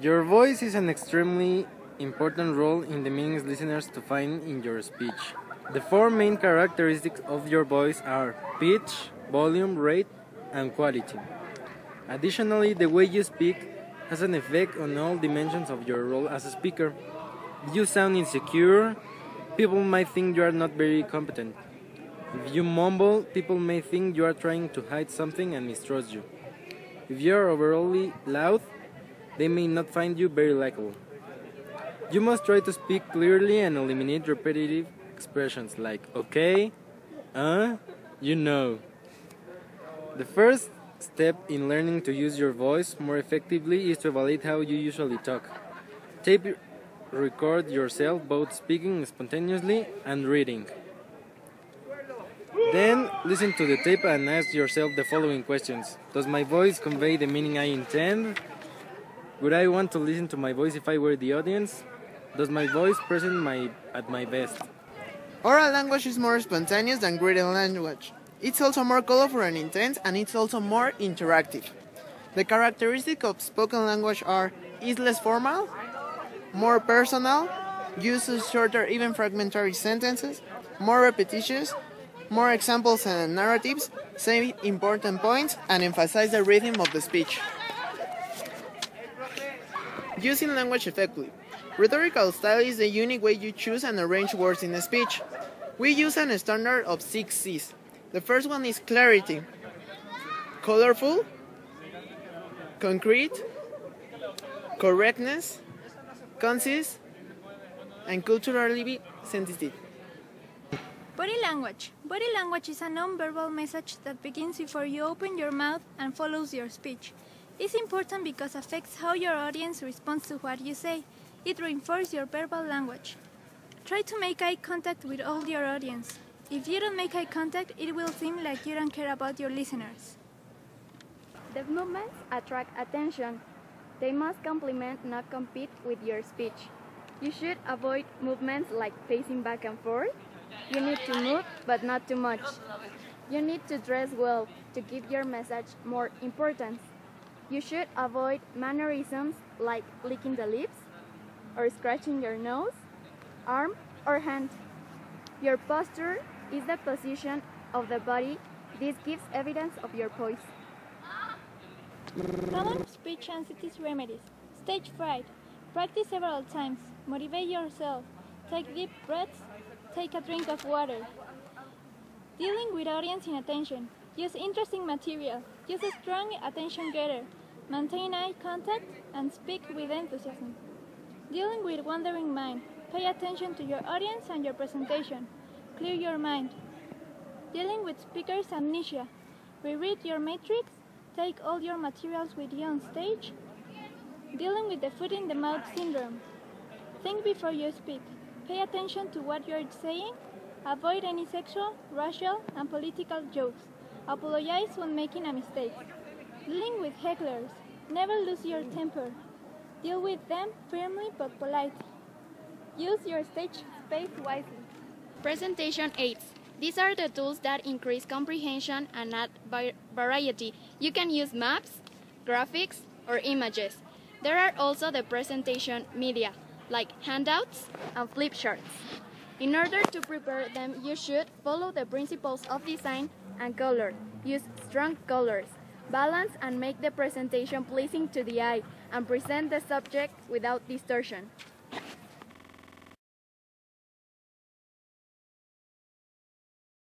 Your voice is an extremely important role in the meanings listeners to find in your speech. The four main characteristics of your voice are pitch, volume, rate, and quality. Additionally, the way you speak has an effect on all dimensions of your role as a speaker. If you sound insecure, people might think you are not very competent. If you mumble, people may think you are trying to hide something and mistrust you. If you are overly loud, they may not find you very likable. You must try to speak clearly and eliminate repetitive expressions like okay, you know. The first step in learning to use your voice more effectively is to evaluate how you usually talk. Tape record yourself both speaking spontaneously and reading. Then listen to the tape and ask yourself the following questions. Does my voice convey the meaning I intend? Would I want to listen to my voice if I were the audience? Does my voice present at my best? Oral language is more spontaneous than written language. It's also more colorful and intense, and it's also more interactive. The characteristics of spoken language are is less formal, more personal, uses shorter, even fragmentary sentences, more repetitious, more examples and narratives, say important points, and emphasize the rhythm of the speech. Using language effectively. Rhetorical style is the unique way you choose and arrange words in a speech. We use a standard of 6 C's. The first one is clarity, colorful, concrete, correctness, concise, and culturally sensitive. Body language. Body language is a non-verbal message that begins before you open your mouth and follows your speech. It's important because it affects how your audience responds to what you say. It reinforces your verbal language. Try to make eye contact with all your audience. If you don't make eye contact, it will seem like you don't care about your listeners. The movements attract attention. They must complement, not compete with your speech. You should avoid movements like pacing back and forth. You need to move, but not too much. You need to dress well to give your message more importance. You should avoid mannerisms like licking the lips or scratching your nose, arm, or hand. Your posture is the position of the body. This gives evidence of your poise. Common speech anxieties remedies. Stage fright. Practice several times. Motivate yourself. Take deep breaths. Take a drink of water. Dealing with audience inattention. Use interesting material. Use a strong attention getter. Maintain eye contact and speak with enthusiasm. Dealing with wandering mind. Pay attention to your audience and your presentation. Clear your mind. Dealing with speaker's amnesia. Reread your matrix. Take all your materials with you on stage. Dealing with the foot in the mouth syndrome. Think before you speak. Pay attention to what you're saying. Avoid any sexual, racial, and political jokes. Apologize when making a mistake. Dealing with hecklers. Never lose your temper. Deal with them firmly but politely. Use your stage space wisely. Presentation aids. These are the tools that increase comprehension and add variety. You can use maps, graphics, or images. There are also the presentation media, like handouts and flip charts. In order to prepare them, you should follow the principles of design and color. Use strong colors. Balance and make the presentation pleasing to the eye, and present the subject without distortion.